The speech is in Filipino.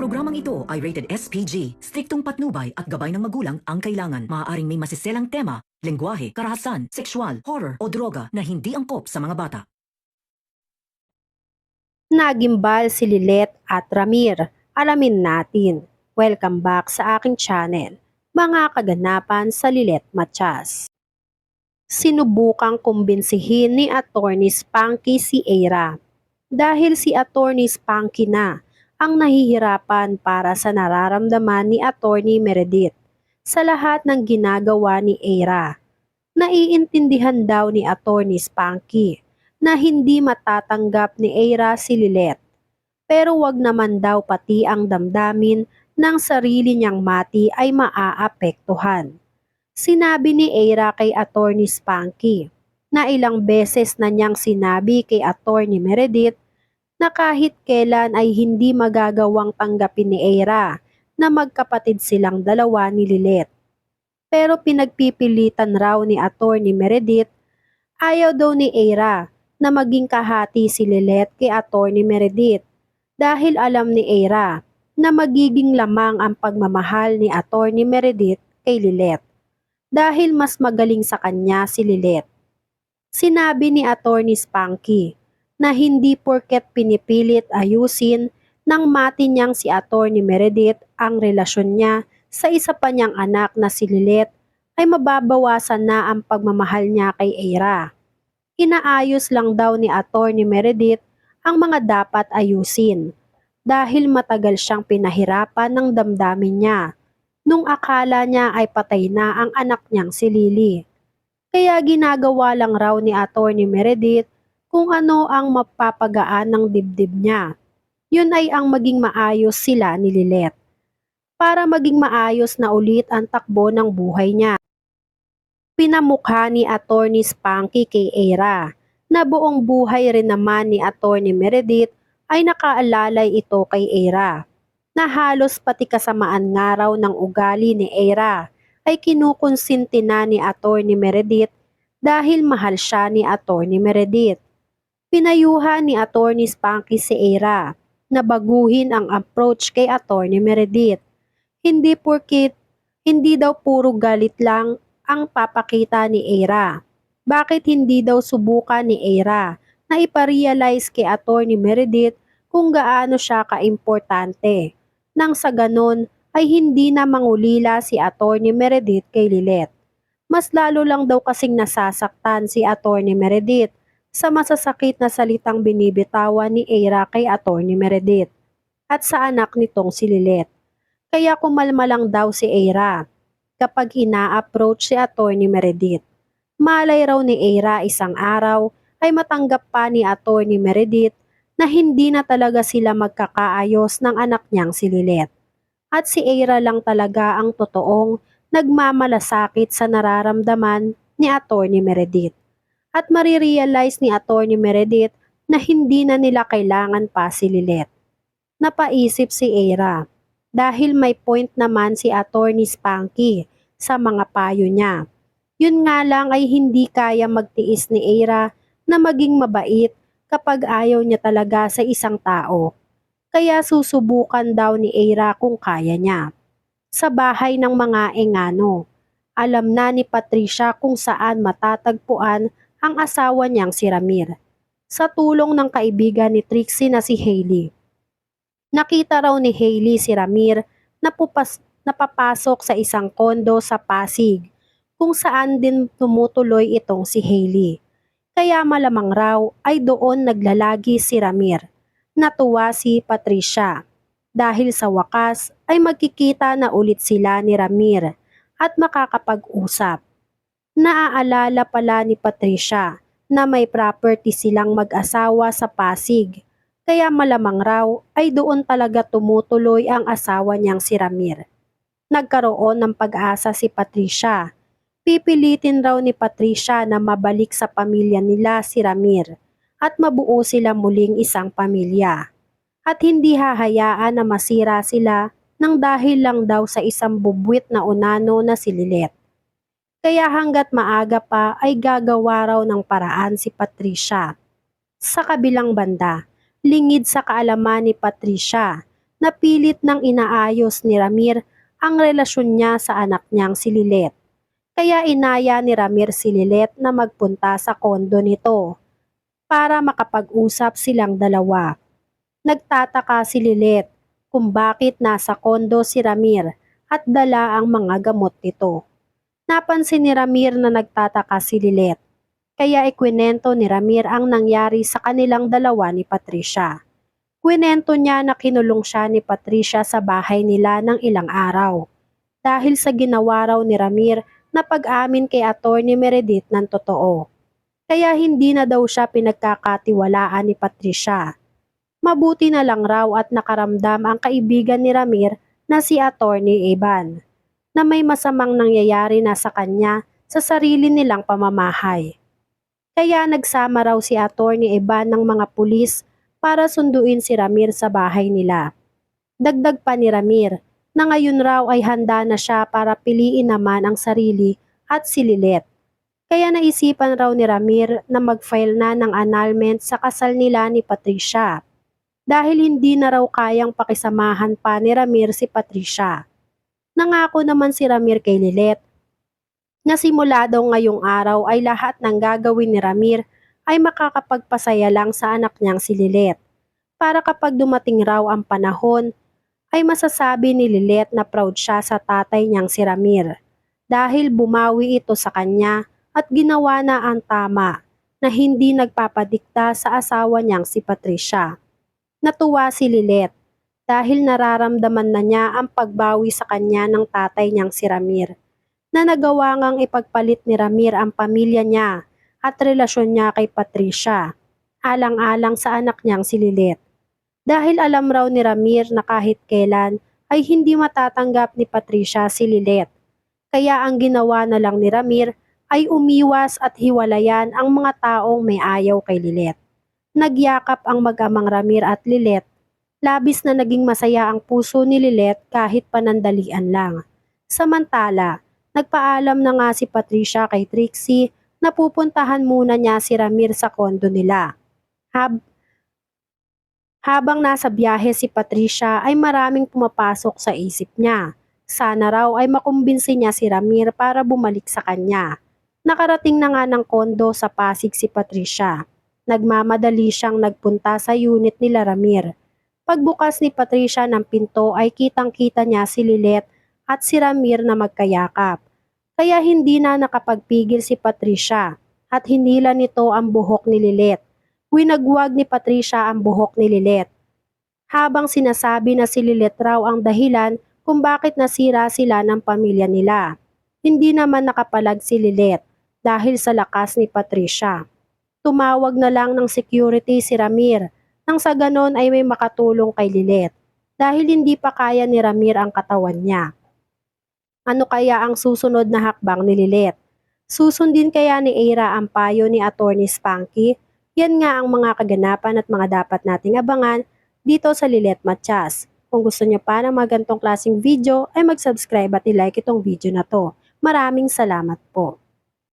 programang ito ay rated SPG. Striktong patnubay at gabay ng magulang ang kailangan. Maaaring may masiselang tema, lengguwahe, karahasan, sexual, horror o droga na hindi angkop sa mga bata. Nagimbal si Lilet at Ramir. Alamin natin. Welcome back sa aking channel. Mga kaganapan sa Lilet Matias. Sinubukang kumbinsihin ni Attorney Spanky si Eira. Dahil si Attorney Spanky na ang nahihirapan para sa nararamdaman ni Attorney Meredith sa lahat ng ginagawa ni Eira. Naiintindihan daw ni Attorney Spanky na hindi matatanggap ni Eira si Lilet. Pero wag naman daw pati ang damdamin ng sarili niyang mati ay maaapektuhan. Sinabi ni Eira kay Attorney Spanky na ilang beses na niyang sinabi kay Attorney Meredith na kahit kailan ay hindi magagawang tanggapin ni Eira na magkapatid silang dalawa ni Lilet. Pero pinagpipilitan raw ni Attorney Meredith, ayaw daw ni Eira na maging kahati si Lilet kay Attorney Meredith dahil alam ni Eira na magiging lamang ang pagmamahal ni Attorney Meredith kay Lilet dahil mas magaling sa kanya si Lilet. Sinabi ni Attorney Spanky na hindi porket pinipilit ayusin ng mati niyang si Attorney Meredith ang relasyon niya sa isa pa niyang anak na si Lilet ay mababawasan na ang pagmamahal niya kay Eira. Inaayos lang daw ni Attorney Meredith ang mga dapat ayusin dahil matagal siyang pinahirapan ng damdamin niya nung akala niya ay patay na ang anak niyang si Lily. Kaya ginagawa lang raw ni Attorney Meredith kung ano ang mapapagaan ng dibdib niya. Yun ay ang maging maayos sila ni Lilet para maging maayos na ulit ang takbo ng buhay niya. Pinamukha ni Attorney Spanky kay Eira na buong buhay rin naman ni Attorney Meredith ay nakaalalay ito kay Eira na halos pati kasamaan nga raw ng ugali ni Eira ay kinukonsinti na ni Attorney Meredith dahil mahal siya ni Attorney Meredith. Pinayuhan ni Attorney Spanky si Eira na baguhin ang approach kay Attorney Meredith. Hindi daw puro galit lang ang papakita ni Eira. Bakit hindi daw subukan ni Eira na iparealize kay Attorney Meredith kung gaano siya kaimportante nang sa ganon ay hindi na mangulila si Attorney Meredith kay Lilet. Mas lalo lang daw kasing nasasaktan si Attorney Meredith sa masasakit na salitang binibitawan ni Eira kay Attorney Meredith at sa anak nitong si Lilet. Kaya kumalma lang daw si Eira kapag ina-approach si Attorney Meredith. Malay raw ni Eira isang araw ay matanggap pa ni Attorney Meredith na hindi na talaga sila magkakaayos ng anak niyang si Lilet. At si Eira lang talaga ang totoong nagmamalasakit sa nararamdaman ni Attorney Meredith. At marirealize ni Attorney Meredith na hindi na nila kailangan pa si Lilet. Napaisip si Eira dahil may point naman si Attorney Spanky sa mga payo niya. Yun nga lang ay hindi kaya magtiis ni Eira na maging mabait kapag ayaw niya talaga sa isang tao. Kaya susubukan daw ni Eira kung kaya niya. Sa bahay ng mga engano, alam na ni Patricia kung saan matatagpuan ang asawa niyang si Ramir. Sa tulong ng kaibigan ni Trixie na si Hailey. Nakita raw ni Hailey si Ramir na napapasok sa isang kondo sa Pasig kung saan din tumutuloy itong si Hailey. Kaya malamang raw ay doon naglalagi si Ramir. Natuwa si Patricia dahil sa wakas ay magkikita na ulit sila ni Ramir at makakapag-usap. Naaalala pala ni Patricia na may property silang mag-asawa sa Pasig, kaya malamang raw ay doon talaga tumutuloy ang asawa niyang si Ramir. Nagkaroon ng pag-asa si Patricia. Pipilitin raw ni Patricia na mabalik sa pamilya nila si Ramir at mabuo sila muling isang pamilya. At hindi hahayaan na masira sila nang dahil lang daw sa isang bubwit na unano na si Lilet. Kaya hanggat maaga pa ay gagawa raw ng paraan si Patricia. Sa kabilang banda, lingid sa kaalaman ni Patricia Napilit ng inaayos ni Ramir ang relasyon niya sa anak niyang si Lilet. Kaya inaya ni Ramir si Lilet na magpunta sa kondo nito para makapag-usap silang dalawa. Nagtataka si Lilet kung bakit nasa kondo si Ramir at dala ang mga gamot nito. Napansin ni Ramir na nagtataka si Lilet, kaya ikwinento ni Ramir ang nangyari sa kanilang dalawa ni Patricia. Kwinento niya na kinulong siya ni Patricia sa bahay nila ng ilang araw dahil sa ginawa raw ni Ramir na pag-amin kay Attorney Meredith ng totoo. Kaya hindi na daw siya pinagkakatiwalaan ni Patricia. Mabuti na lang raw at nakaramdam ang kaibigan ni Ramir na si Attorney Eban na may masamang nangyayari na sa kanya sa sarili nilang pamamahay. Kaya nagsama raw si Attorney Eban ng mga pulis para sunduin si Ramir sa bahay nila. Dagdag pa ni Ramir na ngayon raw ay handa na siya para piliin naman ang sarili at si Lilet. Kaya naisipan raw ni Ramir na mag-file na ng annulment sa kasal nila ni Patricia dahil hindi na raw kayang pakisamahan pa ni Ramir si Patricia. Nangako naman si Ramir kay Lilet na simula daw ngayong araw ay lahat ng gagawin ni Ramir ay makakapagpasaya lang sa anak niyang si Lilet. Para kapag dumating raw ang panahon, ay masasabi ni Lilet na proud siya sa tatay niyang si Ramir dahil bumawi ito sa kanya at ginawa na ang tama na hindi nagpapadikta sa asawa niyang si Patricia. Natuwa si Lilet dahil nararamdaman na niya ang pagbawi sa kanya ng tatay niyang si Ramir, na nagawa ngang ipagpalit ni Ramir ang pamilya niya at relasyon niya kay Patricia, alang-alang sa anak niyang si Lilet. Dahil alam raw ni Ramir na kahit kailan ay hindi matatanggap ni Patricia si Lilet. Kaya ang ginawa na lang ni Ramir ay umiwas at hiwalayan ang mga taong may ayaw kay Lilet. Nagyakap ang mag-amang Ramir at Lilet. Labis na naging masaya ang puso ni Lilet kahit panandalian lang. Samantala, nagpaalam na nga si Patricia kay Trixie na pupuntahan muna niya si Ramir sa kondo nila. Habang nasa biyahe si Patricia ay maraming pumapasok sa isip niya. Sana raw ay makumbinsi niya si Ramir para bumalik sa kanya. Nakarating na nga ng kondo sa Pasig si Patricia. Nagmamadali siyang nagpunta sa unit nila Ramir. Pagbukas ni Patricia ng pinto ay kitang-kita niya si Lilet at si Ramir na magkayakap. Kaya hindi na nakapagpigil si Patricia at hinila nito ang buhok ni Lilet. Winagwag ni Patricia ang buhok ni Lilet. Habang sinasabi na si Lilet raw ang dahilan kung bakit nasira sila ng pamilya nila. Hindi naman nakapalag si Lilet dahil sa lakas ni Patricia. Tumawag na lang ng security si Ramir nang sa ganon ay may makatulong kay Lilet dahil hindi pa kaya ni Ramir ang katawan niya. Ano kaya ang susunod na hakbang ni Lilet? Susundin kaya ni Eira ang payo ni Attorney Spanky? Yan nga ang mga kaganapan at mga dapat nating abangan dito sa Lilet Matias. Kung gusto niyo pa ng mga ganitong klaseng video ay mag-subscribe at i-like itong video na to. Maraming salamat po.